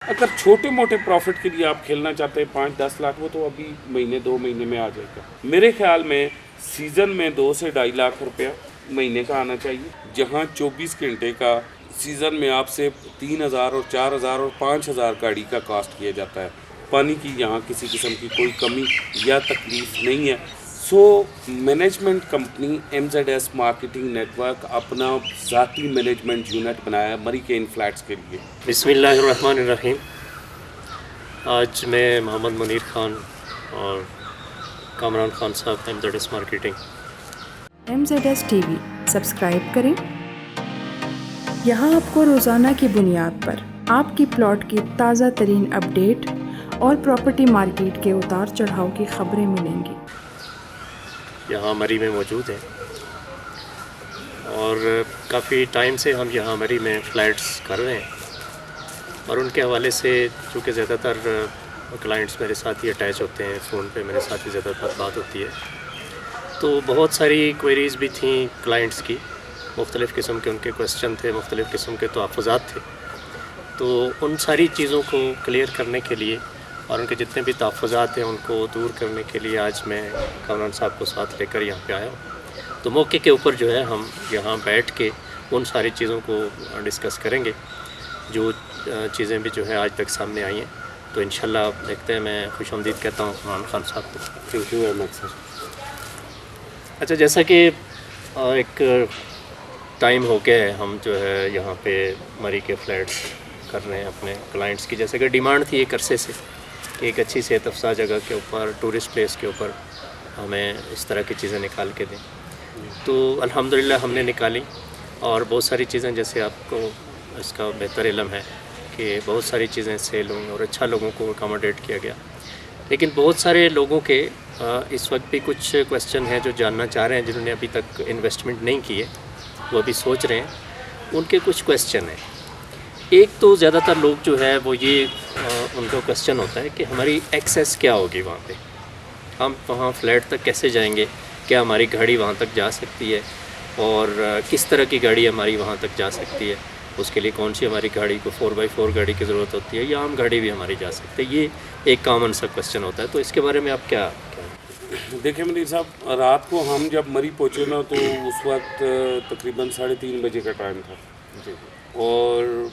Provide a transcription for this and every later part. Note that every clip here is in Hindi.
अगर छोटे मोटे प्रॉफिट के लिए आप खेलना चाहते हैं 5-10 लाख, वो तो अभी महीने 2 महीने में आ जाएगा। मेरे ख्याल में सीज़न में 2 से 2.5 लाख रुपया महीने का आना चाहिए, जहां 24 घंटे का सीज़न में आपसे 3,000 और 4,000 और 5,000 गाड़ी का कास्ट किया जाता है। पानी की यहाँ किसी किस्म की कोई कमी या तकलीफ़ नहीं है। So management company MZS marketing network अपना ज़ाती मैनेजमेंट यूनिट बनाया है मरी के इन फ्लैट्स के लिए। बिस्मिल्लाहिर्रहमानिर्रहीम। आज मैं मोहम्मद मुनीर खान और कामरान खान साहब MZS marketing. MZS TV subscribe करें। यहाँ आपको रोज़ाना की बुनियाद पर आपकी प्लॉट की ताज़ा तरीन अपडेट और प्रॉपर्टी मार्केट के उतार चढ़ाव की खबरें मिलेंगी। यहाँ मरी में मौजूद हैं और काफ़ी टाइम से हम यहाँ मरी में फ़्लैट्स कर रहे हैं और उनके हवाले से चूँकि ज़्यादातर क्लाइंट्स मेरे साथ ही अटैच होते हैं, फ़ोन पे मेरे साथ ही ज़्यादातर बात होती है, तो बहुत सारी क्वेरीज़ भी थी क्लाइंट्स की। मुख्तलिफ़ किस्म के उनके क्वेश्चन थे, मुख्तलिफ़ किस्म के तहफ़्फ़ुज़ात थे। तो उन सारी चीज़ों को क्लियर करने के लिए और उनके जितने भी तहफ़्फ़ुज़ात हैं उनको दूर करने के लिए आज मैं कामरान साहब को साथ लेकर यहाँ पे आया हूँ। तो मौके के ऊपर जो है हम यहाँ बैठ के उन सारी चीज़ों को डिस्कस करेंगे जो चीज़ें भी जो है आज तक सामने आई हैं। तो इंशाल्लाह देखते हैं। मैं खुशामदीद कहता हूँ कामरान खान साहब को। Thank you very much sir. अच्छा, जैसा कि एक टाइम हो गया है हम जो है यहाँ पे मरी के फ़्लैट्स कर रहे हैं अपने क्लाइंट्स की। जैसे कि डिमांड थी एक अरसे से कि एक अच्छी सेहत अफ़ज़ा जगह के ऊपर, टूरिस्ट प्लेस के ऊपर हमें इस तरह की चीज़ें निकाल के दें। तो अल्हम्दुलिल्लाह हमने निकाली और बहुत सारी चीज़ें, जैसे आपको इसका बेहतर इल्म है कि बहुत सारी चीज़ें सेल हुई और अच्छा लोगों को अकोमोडेट किया गया। लेकिन बहुत सारे लोगों के इस वक्त भी कुछ क्वेश्चन हैं जो जानना चाह रहे हैं, जिन्होंने अभी तक इन्वेस्टमेंट नहीं की है, वो अभी सोच रहे हैं। उनके कुछ क्वेश्चन हैं। एक तो ज़्यादातर लोग जो है वो ये उनका क्वेश्चन होता है कि हमारी एक्सेस क्या होगी वहाँ पे, हम वहाँ फ्लैट तक कैसे जाएंगे, क्या हमारी गाड़ी वहाँ तक जा सकती है और किस तरह की गाड़ी हमारी वहाँ तक जा सकती है, उसके लिए कौन सी हमारी गाड़ी को 4x4 गाड़ी की ज़रूरत होती है या आम गाड़ी भी हमारी जा सकती है। ये एक कॉमन सा क्वेश्चन होता है। तो इसके बारे में आप क्या देखिए मुनीर साहब, रात को हम जब मरी पहुँचे ना तो उस वक्त तकरीबन 3:30 बजे का टाइम था जी। और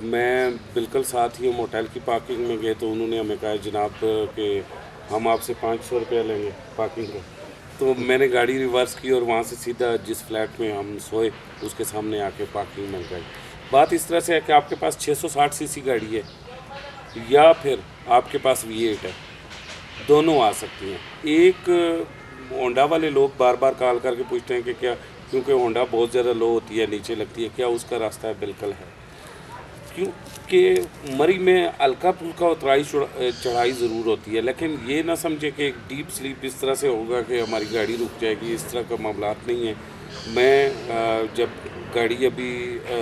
मैं बिल्कुल साथ ही हम होटल की पार्किंग में गए तो उन्होंने हमें कहा जनाब कि हम आपसे 500 रुपया लेंगे पार्किंग का। तो मैंने गाड़ी रिवर्स की और वहाँ से सीधा जिस फ्लैट में हम सोए उसके सामने आके पार्किंग मिल गई। बात इस तरह से है कि आपके पास 660 सीसी गाड़ी है या फिर आपके पास V8 है, दोनों आ सकती हैं। एक होंडा वाले लोग बार बार कॉल करके पूछते हैं कि क्या, क्योंकि होंडा बहुत ज़्यादा लो होती है, नीचे लगती है, क्या उसका रास्ता है? बिल्कुल है। क्योंकि मरी में हल्का फुल्का उतराई चढ़ाई ज़रूर होती है, लेकिन ये ना समझे कि एक डीप स्लीप इस तरह से होगा कि हमारी गाड़ी रुक जाएगी, इस तरह का मामला नहीं है। मैं जब गाड़ी अभी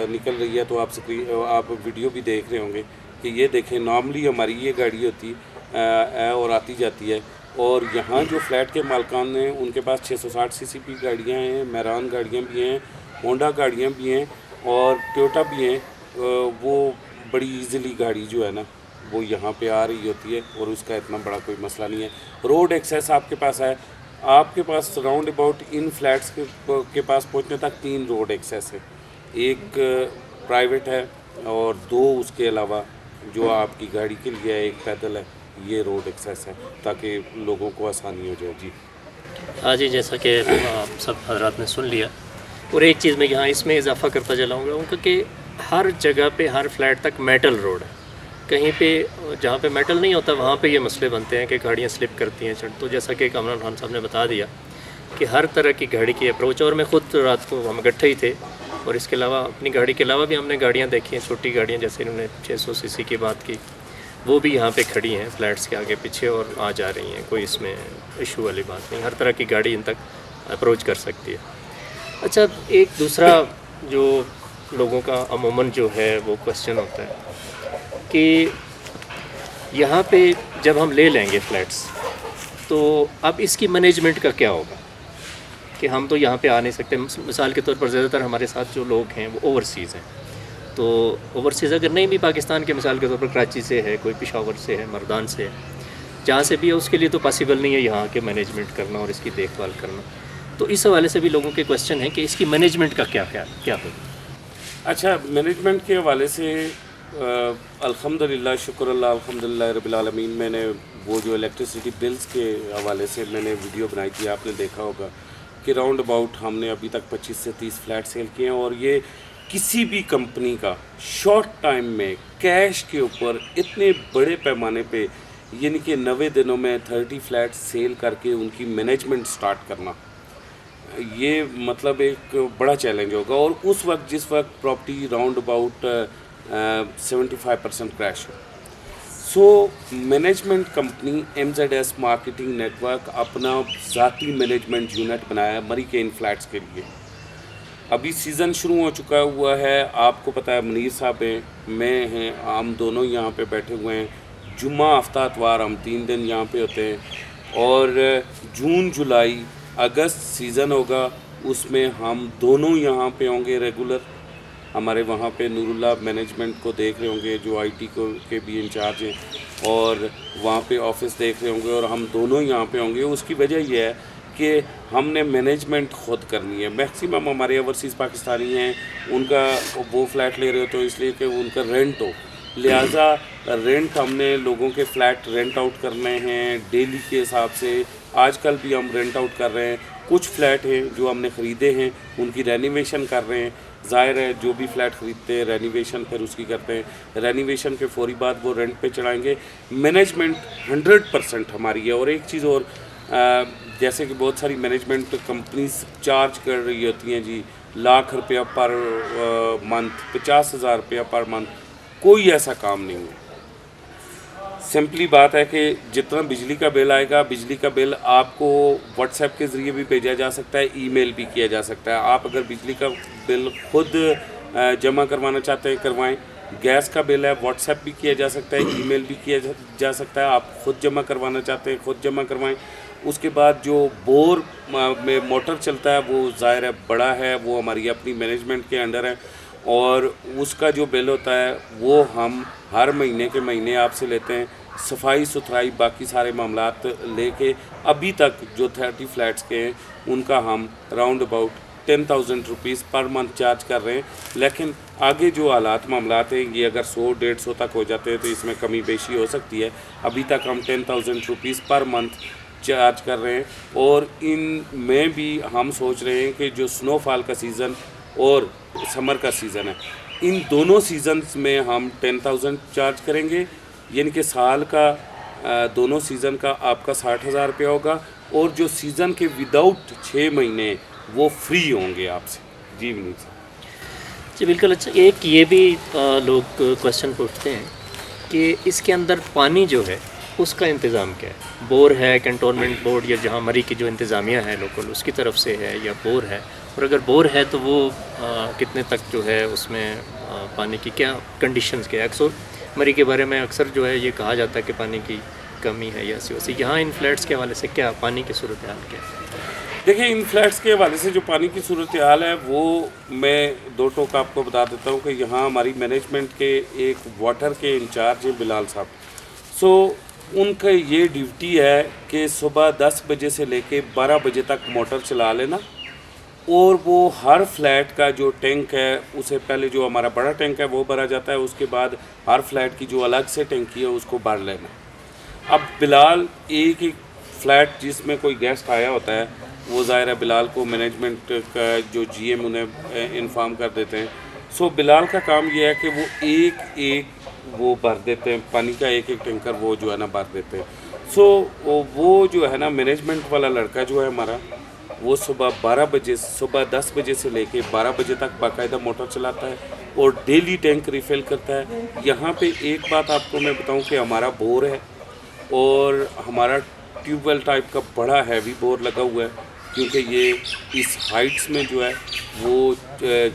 निकल रही है तो आप वीडियो भी देख रहे होंगे कि ये देखें, नॉर्मली हमारी ये गाड़ी होती है और आती जाती है। और यहाँ जो फ्लैट के मालकान हैं उनके पास 660 सीसी की गाड़ियाँ हैं, मैरान गाड़ियाँ भी हैं, होंडा गाड़ियाँ भी हैं और टोयोटा भी हैं। वो बड़ी इजीली गाड़ी जो है ना वो यहाँ पे आ रही होती है और उसका इतना बड़ा कोई मसला नहीं है। रोड एक्सेस आपके पास है, आपके पास राउंड अबाउट इन फ्लैट्स के पास पहुँचने तक 3 रोड एक्सेस है। एक प्राइवेट है और 2 उसके अलावा जो आपकी गाड़ी के लिए है, एक पैदल है। ये रोड एक्सेस है ताकि लोगों को आसानी हो जाए जी। हाँ जी, जैसा कि आप सब हजरात ने सुन लिया। और एक चीज़ मैं यहाँ इसमें इजाफ़ा करता चलाऊँगा क्योंकि हर जगह पे, हर फ्लैट तक मेटल रोड है। कहीं पे जहाँ पे मेटल नहीं होता वहाँ पे ये मसले बनते हैं कि गाड़ियाँ स्लिप करती हैं। तो जैसा कि कामरान खान साहब ने बता दिया कि हर तरह की गाड़ी की अप्रोच, और मैं ख़ुद रात को हम इकट्ठे ही थे और इसके अलावा अपनी गाड़ी के अलावा भी हमने गाड़ियाँ देखी हैं, छोटी गाड़ियाँ, जैसे इन्होंने 600 सीसी की बात की, वो भी यहाँ पे खड़ी हैं फ्लैट्स के आगे पीछे और आ जा रही हैं। कोई इसमें इशू वाली बात नहीं, हर तरह की गाड़ी इन तक अप्रोच कर सकती है। अच्छा, एक दूसरा जो लोगों का अमूमन जो है वो क्वेश्चन होता है कि यहाँ पे जब हम ले लेंगे फ्लैट्स तो अब इसकी मैनेजमेंट का क्या होगा, कि हम तो यहाँ पे आ नहीं सकते। मिसाल के तौर पर ज़्यादातर हमारे साथ जो लोग हैं वो ओवरसीज़ हैं, तो ओवरसीज़ अगर नहीं भी पाकिस्तान के मिसाल के तौर पर कराची से है, कोई पेशावर से है, मर्दान से है, जहाँ से भी है, उसके लिए तो पॉसिबल नहीं है यहाँ के मैनेजमेंट करना और इसकी देखभाल करना। तो इस हवाले से भी लोगों के क्वेश्चन है कि इसकी मैनेजमेंट का क्या होगा। अच्छा, मैनेजमेंट के हवाले से अल्हम्दुलिल्लाह, शुक्र अल्लाह, अल्हम्दुलिल्लाह रब्बिल आलमीन। मैंने वो जो इलेक्ट्रिसिटी बिल्स के हवाले से मैंने वीडियो बनाई थी, आपने देखा होगा कि राउंड अबाउट हमने अभी तक 25 से 30 फ्लैट सेल किए हैं। और ये किसी भी कंपनी का शॉर्ट टाइम में कैश के ऊपर इतने बड़े पैमाने पे, यानी कि 90 दिनों में 30 फ्लैट सेल करके उनकी मैनेजमेंट स्टार्ट करना, ये मतलब एक बड़ा चैलेंज होगा। और उस वक्त जिस वक्त प्रॉपर्टी राउंड अबाउट 75% क्रैश हो। So management company MZS marketing network अपना ज़ाती मैनेजमेंट यूनिट बनाया है मरी के इन फ्लैट्स के लिए। अभी सीज़न शुरू हो चुका हुआ है, आपको पता है मुनीर साहब हैं, मैं हैं, हम दोनों यहाँ पे बैठे हुए हैं। जुम्मा, हफ्ता, इतवार हम 3 दिन यहाँ पे होते हैं। और जून, जुलाई, अगस्त सीज़न होगा, उसमें हम दोनों यहाँ पे होंगे रेगुलर। हमारे वहाँ पे नूरुल्लाह मैनेजमेंट को देख रहे होंगे जो IT को के भी इंचार्ज हैं, और वहाँ पे ऑफिस देख रहे होंगे, और हम दोनों यहाँ पे होंगे। उसकी वजह यह है कि हमने मैनेजमेंट ख़ुद करनी है। मैक्सिमम हमारे ओवरसीज़ पाकिस्तानी हैं, उनका वो फ्लैट ले रहे हो तो इसलिए कि उनका रेंट हो, लिहाजा रेंट हमने लोगों के फ़्लैट रेंट आउट करने हैं डेली के हिसाब से। आजकल भी हम रेंट आउट कर रहे हैं। कुछ फ़्लैट हैं जो हमने ख़रीदे हैं, उनकी रेनोवेशन कर रहे हैं। ज़ाहिर है जो भी फ़्लैट ख़रीदते हैं रेनोवेशन फिर उसकी करते हैं, रेनोवेशन के फ़ौरी बाद वो रेंट पे चढ़ाएंगे। मैनेजमेंट 100% हमारी है। और एक चीज़ और, जैसे कि बहुत सारी मैनेजमेंट कंपनीज चार्ज कर रही होती हैं जी लाख रुपया पर मंथ, 50,000 रुपया पर मंथ। कोई ऐसा काम नहीं है। सिंपली बात है कि जितना बिजली का बिल आएगा, बिजली का बिल आपको व्हाट्सएप के ज़रिए भी भेजा जा सकता है, ईमेल भी किया जा सकता है। आप अगर बिजली का बिल खुद जमा करवाना चाहते हैं करवाएं। गैस का बिल है, व्हाट्सएप भी किया जा सकता है, ईमेल भी किया जा सकता है। आप खुद जमा करवाना चाहते हैं खुद जमा करवाएं। उसके बाद जो बोर में मोटर चलता है वो ज़ाहिर है बड़ा है, वो हमारी अपनी मैनेजमेंट के अंडर है, और उसका जो बिल होता है वो हम हर महीने के महीने आपसे लेते हैं। सफाई सुथराई बाकी सारे मामलात लेके अभी तक जो 30 फ्लैट्स के हैं उनका हम round about 10,000 rupees per month charge कर रहे हैं। लेकिन आगे जो हालात मामलात हैं ये अगर 100-150 तक हो जाते हैं तो इसमें कमी बेशी हो सकती है। अभी तक हम 10,000 रुपीज़ पर मंथ चार्ज कर रहे हैं। और इन में भी हम सोच रहे हैं कि जो स्नोफॉल का सीज़न और समर का सीज़न है, इन दोनों सीज़न्स में हम 10,000 चार्ज करेंगे, यानी कि साल का दोनों सीज़न का आपका 60,000 रुपया होगा। और जो सीज़न के विदाउट 6 महीने वो फ्री होंगे आपसे। जी विनीत साहब। जी बिल्कुल। अच्छा, एक ये भी लोग क्वेश्चन पूछते हैं कि इसके अंदर पानी जो है उसका इंतज़ाम क्या है? बोर है, कैंटोनमेंट बोर्ड या जहाँ मरी की जो इंतज़ामिया है लोकल उसकी तरफ से है, या बोर है? और अगर बोर है तो वो कितने तक जो है उसमें पानी की क्या कंडीशंस क्या है? अक्सर मरी के बारे में अक्सर जो है ये कहा जाता है कि पानी की कमी है या ऐसी वैसी। यहाँ इन फ्लैट्स के हवाले से क्या पानी की सूरत हाल क्या है? देखिए, इन फ्लैट्स के हवाले से जो पानी की सूरत हाल है वो मैं 2 टोक आपको बता देता हूँ कि यहाँ हमारी मैनेजमेंट के एक वाटर के इंचार्ज हैं बिलाल साहब। सो उनका ये ड्यूटी है कि सुबह 10 बजे से लेके 12 बजे तक मोटर चला लेना, और वो हर फ्लैट का जो टैंक है उसे पहले जो हमारा बड़ा टैंक है वो भरा जाता है, उसके बाद हर फ्लैट की जो अलग से टैंकी है उसको भर लेना। अब बिलाल एक ही फ्लैट जिसमें कोई गेस्ट आया होता है वो ज़ाहिर है बिलाल को मैनेजमेंट का जो GM उन्हें इन्फॉर्म कर देते हैं। सो बिलाल का काम ये है कि वो एक वो भर देते हैं, पानी का एक टैंकर वो जो है ना भर देते हैं। सो वो जो है ना मैनेजमेंट वाला लड़का जो है हमारा, वो सुबह 10 बजे से लेके 12 बजे तक बाकायदा मोटर चलाता है और डेली टैंक रिफ़िल करता है। यहाँ पे एक बात आपको मैं बताऊँ कि हमारा बोर है और हमारा ट्यूबवेल टाइप का बड़ा हैवी बोर लगा हुआ है, क्योंकि ये इस हाइट्स में जो है वो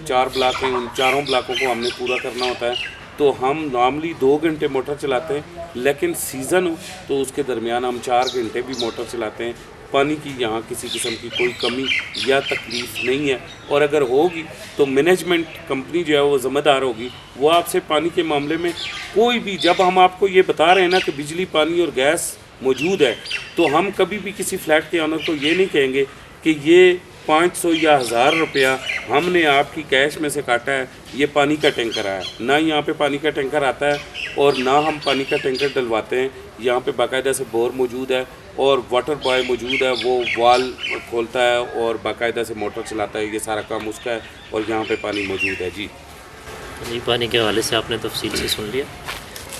4 ब्लॉक हैं, उन चारों ब्लॉकों को हमने पूरा करना होता है। तो हम नॉर्मली 2 घंटे मोटर चलाते हैं, लेकिन सीज़न हो तो उसके दरमियान हम 4 घंटे भी मोटर चलाते हैं। पानी की यहाँ किसी किस्म की कोई कमी या तकलीफ़ नहीं है। और अगर होगी तो मैनेजमेंट कंपनी जो है वो ज़िम्मेदार होगी, वो आपसे पानी के मामले में कोई भी, जब हम आपको ये बता रहे हैं ना कि बिजली, पानी और गैस मौजूद है, तो हम कभी भी किसी फ्लैट के ऑनर को ये नहीं कहेंगे कि ये 500 या 1000 रुपया हमने आपकी कैश में से काटा है, ये पानी का टैंकर आया। ना यहाँ पे पानी का टैंकर आता है और ना हम पानी का टैंकर डलवाते हैं। यहाँ पे बाकायदा से बोर मौजूद है और वाटर बॉय मौजूद है, वो वाल खोलता है और बाकायदा से मोटर चलाता है, ये सारा काम उसका है और यहाँ पे पानी मौजूद है। जी जी, पानी के हवाले से आपने तफसील से सुन लिया।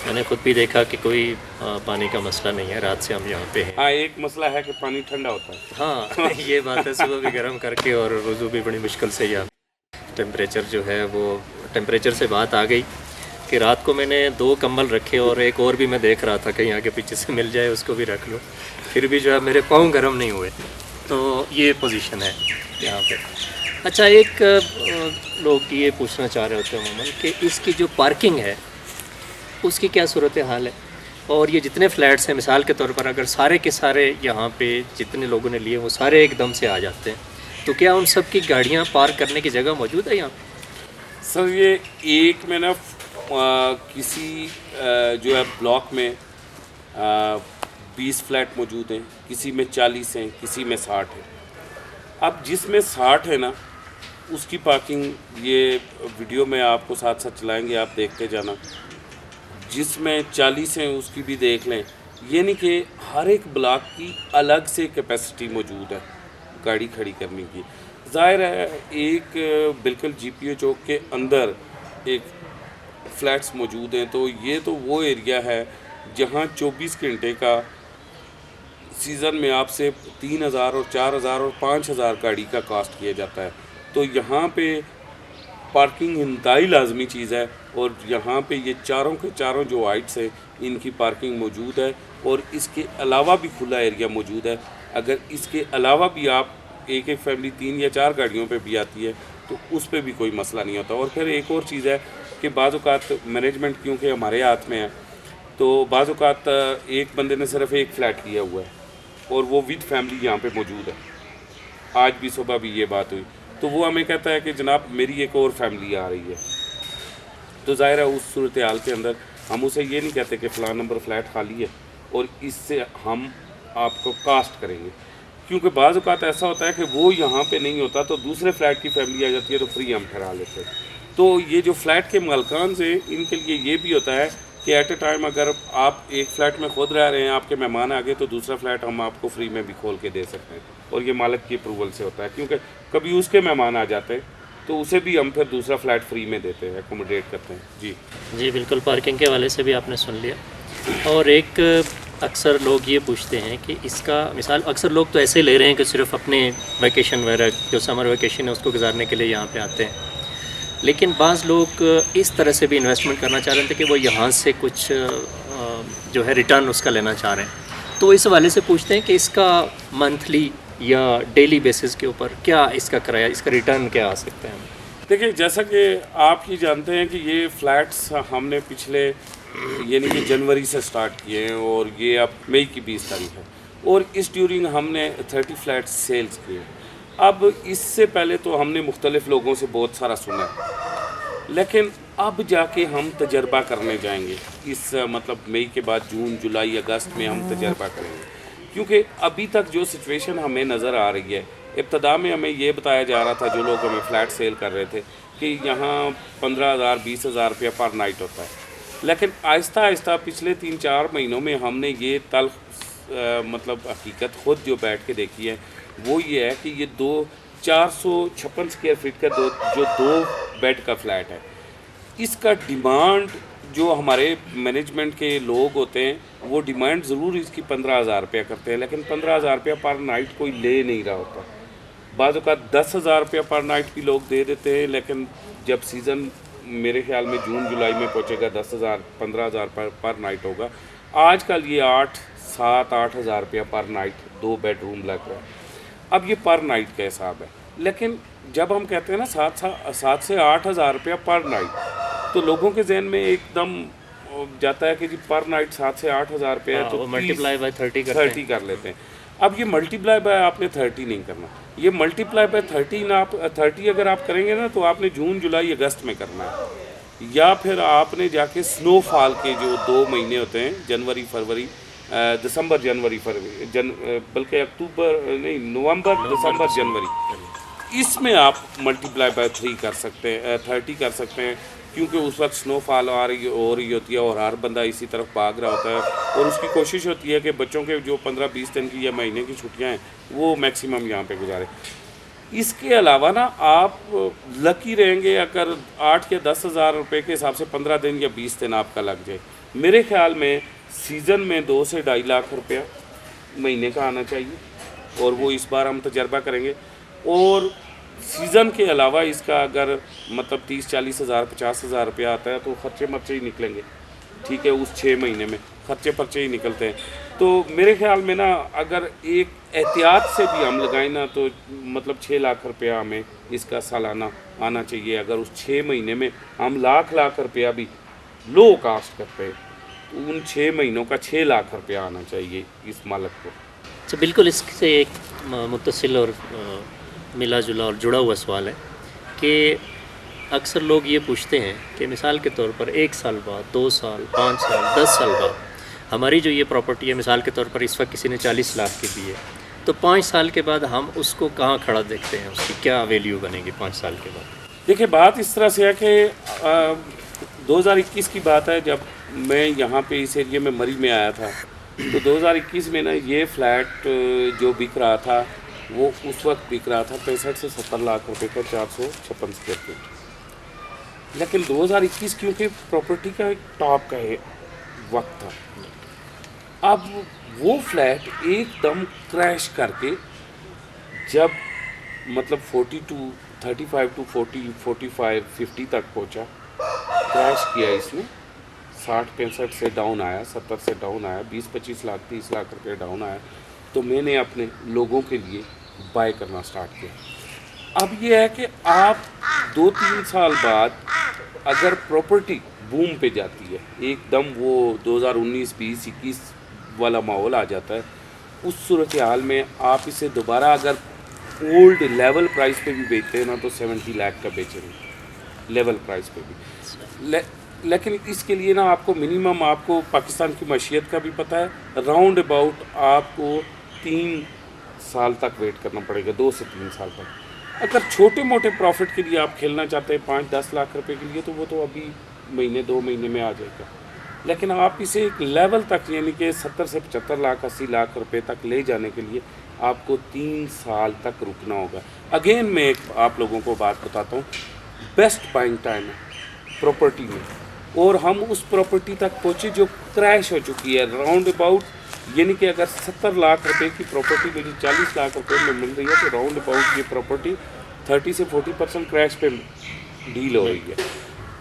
मैंने खुद भी देखा कि कोई पानी का मसला नहीं है, रात से हम यहाँ पे हैं। हाँ, एक मसला है कि पानी ठंडा होता है। हाँ ये बात है, सुबह भी गर्म करके और वज़ू भी बड़ी मुश्किल से यहाँ टेम्परेचर जो है वो, टेम्परेचर से बात आ गई कि रात को मैंने 2 कंबल रखे और एक और भी मैं देख रहा था कहीं आगे पीछे से मिल जाए, उसको भी रख लो, फिर भी जो है मेरे पाँव गर्म नहीं हुए। तो ये पोजीशन है यहाँ पे। अच्छा, एक लोग ये पूछना चाह रहे होते हैं अमूमन कि इसकी जो पार्किंग है उसकी क्या सूरत हाल है, और ये जितने फ्लैट्स हैं मिसाल के तौर पर अगर सारे के सारे यहाँ पे जितने लोगों ने लिए वो सारे एकदम से आ जाते हैं, तो क्या उन सब की गाड़ियाँ पार्क करने की जगह मौजूद है यहाँ पे? सर, ये एक में ना किसी जो है ब्लॉक में 20 फ्लैट मौजूद हैं, किसी में 40 हैं, किसी में 60 हैं। अब जिसमें 60 है ना, उसकी पार्किंग ये वीडियो में आपको साथ साथ चलाएंगे, आप देखते जाना। जिसमें 40 हैं उसकी भी देख लें। ये नहीं कि हर एक ब्लॉक की अलग से कैपेसिटी मौजूद है गाड़ी खड़ी करने की। ज़ाहिर है एक बिल्कुल जीपीओ चौक के अंदर एक फ्लैट्स मौजूद हैं, तो ये तो वो एरिया है जहाँ 24 घंटे का सीज़न में आपसे 3000 और 4000 और 5000 गाड़ी का कास्ट किया जाता है। तो यहाँ पे पार्किंग इंतहाई लाजमी चीज़ है और यहाँ पे ये चारों के चारों जो हाइट्स हैं इनकी पार्किंग मौजूद है और इसके अलावा भी खुला एरिया मौजूद है। अगर इसके अलावा भी आप एक फैमिली 3 या 4 गाड़ियों पे भी आती है तो उस पे भी कोई मसला नहीं होता। और फिर एक और चीज़ है कि बाज़ औक़ात मैनेजमेंट क्योंकि हमारे हाथ में है, तो बाज़ औक़ात एक बंदे ने सिर्फ एक फ़्लैट लिया हुआ है और वो विद फैमिली यहाँ पे मौजूद है। आज भी सुबह भी ये बात हुई, तो वो हमें कहता है कि जनाब मेरी एक और फैमिली आ रही है। तो ज़ाहिर है उस सूरत हाल के अंदर हम उसे ये नहीं कहते कि फ़लाँ नंबर फ्लैट खाली है और इससे हम आपको कास्ट करेंगे, क्योंकि बाज़ औक़ात ऐसा होता है कि वो यहाँ पे नहीं होता तो दूसरे फ्लैट की फैमिली आ जाती है तो फ्री हम ठहरा लेते हैं। तो ये जो फ्लैट के मालकान से इनके लिए ये भी होता है कि एट ए टाइम अगर आप एक फ़्लैट में खुद रह रहे हैं, आपके मेहमान आ गए, तो दूसरा फ्लैट हम आपको फ्री में भी खोल के दे सकते हैं और ये मालिक की अप्रूवल से होता है, क्योंकि कभी उसके मेहमान आ जाते हैं तो उसे भी हम फिर दूसरा फ्लैट फ्री में देते हैं, एकोमोडेट करते हैं। जी बिल्कुल, पार्किंग के हवाले से भी आपने सुन लिया। और एक अक्सर लोग ये पूछते हैं कि इसका मिसाल अक्सर लोग तो ऐसे ले रहे हैं कि सिर्फ अपने वैकेशन वगैरह जो समर वैकेशन है उसको गुजारने के लिए यहाँ पे आते हैं, लेकिन बाज़ लोग इस तरह से भी इन्वेस्टमेंट करना चाह रहे थे कि वो यहाँ से कुछ जो है रिटर्न उसका लेना चाह रहे हैं। तो इस हवाले से पूछते हैं कि इसका मंथली या डेली बेसिस के ऊपर क्या इसका किराया, इसका रिटर्न क्या आ सकता है? देखिए, जैसा कि आप ही जानते हैं कि ये फ्लैट्स हमने पिछले यानी कि जनवरी से स्टार्ट किए हैं और ये अब मई की 20 तारीख है और इस ड्यूरिंग हमने 30 फ्लैट्स सेल्स किए। अब इससे पहले तो हमने मुख्तलिफ़ लोगों से बहुत सारा सुना, लेकिन अब जाके हम तजर्बा करने जाएंगे। इस मतलब मई के बाद जून, जुलाई, अगस्त में हम तजर्बा करेंगे, क्योंकि अभी तक जो सिचुएशन हमें नज़र आ रही है, इब्तदा में हमें ये बताया जा रहा था, जो लोग हमें फ़्लैट सेल कर रहे थे, कि यहाँ 15,000 20,000 रुपया पर नाइट होता है। लेकिन आहिस्ता आहिस्ता पिछले 3-4 महीनों में हमने ये मतलब हकीकत खुद जो बैठ के देखी है, वो ये है कि ये 456 स्क्वायर फीट का जो 2 बेड का फ्लैट है, इसका डिमांड जो हमारे मैनेजमेंट के लोग होते हैं वो डिमांड ज़रूर इसकी 15,000 रुपया करते हैं, लेकिन 15,000 रुपया पर नाइट कोई ले नहीं रहा होता। बाज़ औक़ात 10,000 रुपया पर नाइट भी लोग दे देते हैं, लेकिन जब सीज़न मेरे ख्याल में जून जुलाई में पहुंचेगा 10,000 15,000 पर नाइट होगा। आजकल ये 8-7-8,000 रुपया पर नाइट 2 बेडरूम लग रहा है। अब ये पर नाइट का हिसाब है, लेकिन जब हम कहते हैं ना 7 से 8,000 रुपया पर नाइट, तो लोगों के जहन में एकदम जाता है कि जी पर नाइट 7 से 8,000 रुपया है तो मल्टीप्लाई बाय 30 कर लेते हैं। अब ये मल्टीप्लाई बाय आपने 30 नहीं करना, ये मल्टीप्लाई बाय 13 आप 30 अगर आप करेंगे ना तो आपने जून जुलाई अगस्त में करना है, या फिर आपने जाके स्नोफॉल के जो 2 महीने होते हैं जनवरी फरवरी दिसंबर जनवरी फरवरी बल्कि अक्टूबर नहीं नवंबर दिसंबर जनवरी, इसमें आप मल्टीप्लाई बाय 3 कर सकते हैं 30 कर सकते हैं, क्योंकि उस वक्त स्नोफॉल हो रही होती है और हर बंदा इसी तरफ भाग रहा होता है और उसकी कोशिश होती है कि बच्चों के जो 15-20 दिन की या महीने की छुट्टियां हैं वो मैक्सिमम यहाँ पे गुजारे। इसके अलावा ना आप लकी रहेंगे अगर 8 या 10 हज़ार रुपये के हिसाब से 15 दिन या 20 दिन आपका लग जाए। मेरे ख्याल में सीज़न में 2 से 2.5 लाख रुपया महीने का आना चाहिए और वो इस बार हम तजर्बा करेंगे। और सीज़न के अलावा इसका अगर मतलब 30-40 हज़ार 50 हज़ार रुपया आता है तो खर्चे मर्चे ही निकलेंगे, ठीक है, उस 6 महीने में खर्चे पर्चे ही निकलते हैं। तो मेरे ख्याल में ना अगर एक एहतियात से भी हम लगाएं ना तो मतलब 6 लाख रुपया हमें इसका सालाना आना चाहिए। अगर उस 6 महीने में हम लाख रुपया भी लो कास्ट करते हैं तो उन 6 महीनों का 6 लाख रुपया आना चाहिए इस मालक को। अच्छा, बिल्कुल इससे एक मुत्तसिल और मिला जुला और जुड़ा हुआ सवाल है कि अक्सर लोग ये पूछते हैं कि मिसाल के तौर पर 1 साल बाद, 2 साल, 5 साल, 10 साल बाद हमारी जो ये प्रॉपर्टी है, मिसाल के तौर पर इस वक्त किसी ने 40 लाख की दी है, तो 5 साल के बाद हम उसको कहाँ खड़ा देखते हैं, उसकी क्या वैल्यू बनेगी 5 साल के बाद? देखिए बात इस तरह से है कि 2021 की बात है जब मैं यहाँ पे इस एरिया में मरी में आया था, तो 2021 में ना ये फ्लैट जो बिक रहा था वो उस वक्त बिक रहा था 65 से 70 लाख रुपए का 456 स्क्वायर फीट। लेकिन 2021 क्योंकि प्रॉपर्टी का एक टॉप का वक्त था, अब वो फ्लैट एकदम क्रैश करके जब मतलब 35 टू 40 45 50 तक पहुंचा, क्रैश किया इसने, 60-65 से डाउन आया, 70 से डाउन आया, 20-25 लाख 30 लाख रुपये डाउन आया, तो मैंने अपने लोगों के लिए बाय करना स्टार्ट किया। अब ये है कि आप 2-3 साल बाद अगर प्रॉपर्टी बूम पे जाती है, एकदम वो 2019, 20, 21 वाला माहौल आ जाता है, उस सूरत हाल में आप इसे दोबारा अगर ओल्ड लेवल प्राइस पे भी बेचते हैं ना तो 70 लाख का बेचेंगे लेवल प्राइस पे भी। लेकिन इसके लिए ना आपको मिनिमम आपको पाकिस्तान की मशीयत का भी पता है, राउंड अबाउट आपको 3 साल तक वेट करना पड़ेगा, 2 से 3 साल तक। अगर छोटे मोटे प्रॉफिट के लिए आप खेलना चाहते हैं 5-10 लाख रुपए के लिए तो वो तो अभी महीने 2 महीने में आ जाएगा। लेकिन आप इसे एक लेवल तक यानी कि 70 से 75 लाख 80 लाख रुपए तक ले जाने के लिए आपको 3 साल तक रुकना होगा। अगेन मैं एक आप लोगों को बात बताता हूँ, बेस्ट बाइंग टाइम है प्रॉपर्टी में, और हम उस प्रॉपर्टी तक पहुँचे जो क्रैश हो चुकी है राउंड अबाउट, यानी कि अगर 70 लाख रुपए की प्रॉपर्टी मुझे 40 लाख रुपए में मिल रही है तो राउंड अबाउट ये प्रॉपर्टी 30 से 40% क्रैश पे डील हो रही है।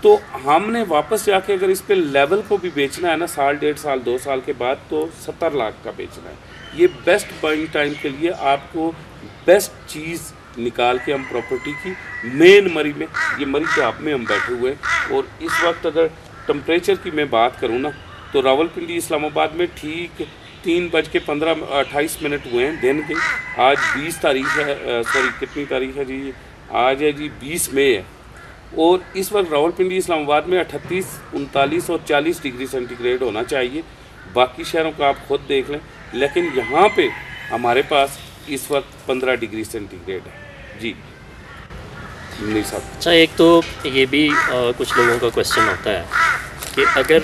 तो हमने वापस जाके अगर इस पे लेवल को भी बेचना है ना, साल 1.5 साल 2 साल के बाद, तो 70 लाख का बेचना है। ये बेस्ट बाइंग टाइम के लिए आपको बेस्ट चीज़ निकाल के हम प्रॉपर्टी की मेन मरी में, ये मरी कैप में हम बैठे हुए हैं, और इस वक्त अगर टेम्परेचर की मैं बात करूँ ना तो रावलपिंडी इस्लामाबाद में ठीक 3:28 हुए हैं दिन के। आज 20 तारीख है, सॉरी कितनी तारीख है जी, आज है जी 20 मई है, और इस वक्त रावलपिंडी इस्लामाबाद में 38, 39 और 40 डिग्री सेंटीग्रेड होना चाहिए। बाकी शहरों का आप खुद देख लें, लेकिन यहाँ पे हमारे पास इस वक्त 15 डिग्री सेंटीग्रेड है जी। नहीं साहब, अच्छा, एक तो ये भी कुछ लोगों का क्वेश्चन होता है कि अगर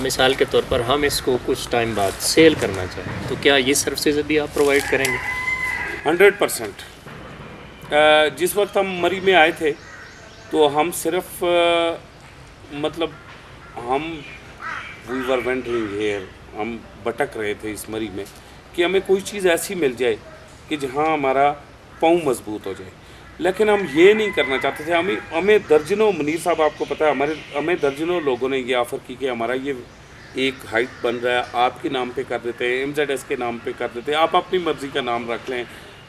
मिसाल के तौर पर हम इसको कुछ टाइम बाद सेल करना चाहें तो क्या ये सर्विसेज भी आप प्रोवाइड करेंगे? 100%। जिस वक्त हम मरी में आए थे तो हम सिर्फ मतलब हम वी वर वेंडरिंग हेयर, हम भटक रहे थे इस मरी में कि हमें कोई चीज़ ऐसी मिल जाए कि जहाँ हमारा पाँव मजबूत हो जाए। लेकिन हम ये नहीं करना चाहते थे। हमें दर्जनों, मुनीर साहब आपको पता है, हमें दर्जनों लोगों ने ये ऑफ़र की कि हमारा ये एक हाइट बन रहा है, आपके नाम पे कर देते हैं, MZS के नाम पे कर देते हैं, आप अपनी मर्ज़ी का नाम रख लें,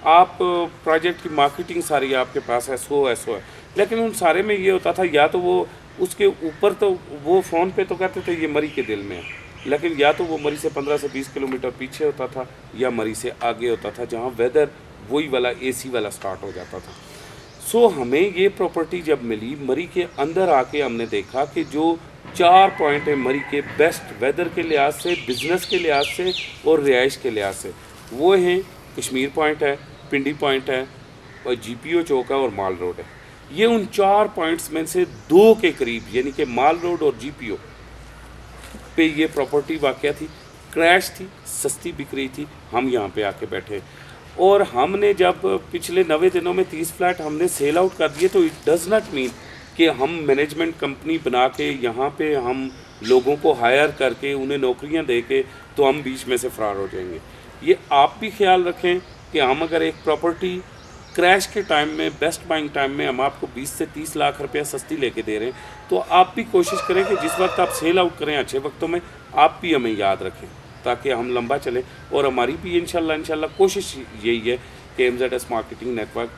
आप प्रोजेक्ट की मार्केटिंग सारी आपके पास है, सो है। लेकिन उन सारे में ये होता था, या तो वो उसके ऊपर तो वो फ़ोन पे तो कहते थे ये मरी के दिल में है, लेकिन या तो वो मरी से 15 से 20 किलोमीटर पीछे होता था या मरी से आगे होता था, जहाँ वेदर वही वाला AC वाला स्टार्ट हो जाता था। सो हमें ये प्रॉपर्टी जब मिली, मरी के अंदर आके हमने देखा कि जो 4 पॉइंट है मरी के बेस्ट वेदर के लिहाज से, बिज़नेस के लिहाज से और रिहाइश के लिहाज से, वो हैं कश्मीर पॉइंट है, पिंडी पॉइंट है और GPO चौक है और माल रोड है। ये उन 4 पॉइंट्स में से 2 के करीब, यानी कि माल रोड और GPO पे ये प्रॉपर्टी वाक़या थी, क्रैश थी, सस्ती बिक रही थी। हम यहाँ पे आके बैठे और हमने जब पिछले 90 दिनों में 30 फ्लैट हमने सेल आउट कर दिए, तो इट डज़ नॉट मीन कि हम मैनेजमेंट कंपनी बना के यहाँ पे हम लोगों को हायर करके उन्हें नौकरियाँ दे के तो हम बीच में से फरार हो जाएंगे। ये आप भी ख्याल रखें कि हम अगर एक प्रॉपर्टी क्रैश के टाइम में, बेस्ट बाइंग टाइम में हम आपको 20 से 30 लाख रुपया सस्ती लेके दे रहे हैं, तो आप भी कोशिश करें कि जिस वक्त आप सेल आउट करें अच्छे वक्तों में, आप भी हमें याद रखें ताकि हम लंबा चलें। और हमारी भी इंशाल्लाह कोशिश यही है कि MZS मार्केटिंग नेटवर्क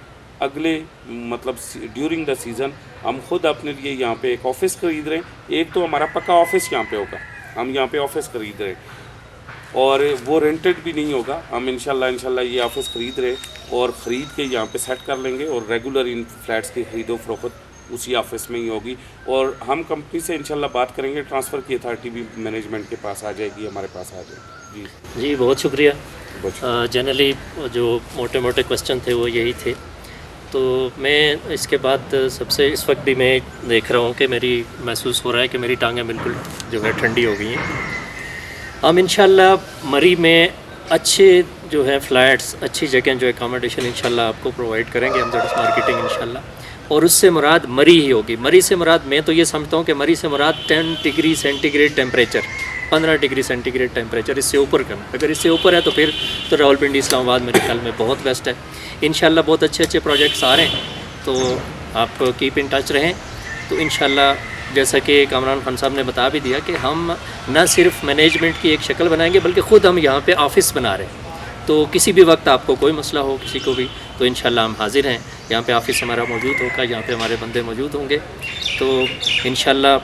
अगले मतलब ड्यूरिंग द सीज़न हम खुद अपने लिए यहाँ पे एक ऑफ़िस खरीद रहे हैं। एक तो हमारा पक्का ऑफ़िस यहाँ पे होगा, हम यहाँ पे ऑफ़िस खरीद रहे हैं और वो रेंटेड भी नहीं होगा। हम इंशाल्लाह ये ऑफिस खरीद रहे और ख़रीद के यहाँ पे सेट कर लेंगे और रेगुलर इन फ्लैट्स की खरीदो फरोख्त उसी ऑफिस में ही होगी। और हम कंपनी से इंशाल्लाह बात करेंगे, ट्रांसफ़र की अथॉरिटी भी मैनेजमेंट के पास आ जाएगी, हमारे पास आ जाएगी। जी बहुत शुक्रिया। बहुत जनरली जो मोटे मोटे क्वेश्चन थे वो यही थे। तो मैं इसके बाद सबसे इस वक्त भी मैं देख रहा हूँ कि मेरी महसूस हो रहा है कि मेरी टांगें बिल्कुल जो है ठंडी हो गई हैं। हम इंशाल्लाह मरी में अच्छे जो है फ्लैट्स, अच्छी जगह जो एकोमोडेशन इंशाल्लाह आपको प्रोवाइड करेंगे MZS मार्केटिंग इंशाल्लाह। और उससे मुराद मरी ही होगी। मरी से मुराद मैं तो ये समझता हूँ कि मरी से मुराद 10 degree centigrade temperature, 15 degree centigrade temperature, इससे ऊपर करना। अगर इससे ऊपर है तो फिर तो रावलपिंडी इस्लामाबाद मेरे ख्याल में बहुत बेस्ट है। इंशाल्लाह बहुत अच्छे प्रोजेक्ट्स आ रहे हैं, तो आप कीप इन टच रहें। तो इंशाल्लाह जैसा कि कामरान खान साहब ने बता भी दिया कि हम न सिर्फ मैनेजमेंट की एक शक्ल बनाएंगे बल्कि ख़ुद हम यहाँ पे ऑफ़िस बना रहे हैं। तो किसी भी वक्त आपको कोई मसला हो किसी को भी, तो इंशाल्लाह हम हाज़िर हैं। यहाँ पे ऑफ़िस हमारा मौजूद होगा, यहाँ पे हमारे बंदे मौजूद होंगे। तो इंशाल्लाह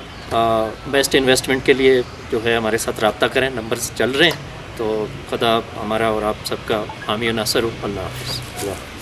बेस्ट इन्वेस्टमेंट के लिए जो है हमारे साथ रब्ता करें, नंबर्स चल रहे हैं। तो खुदा हमारा और आप सबका हामी और नासर हो। अल्लाह हाफ़िज़।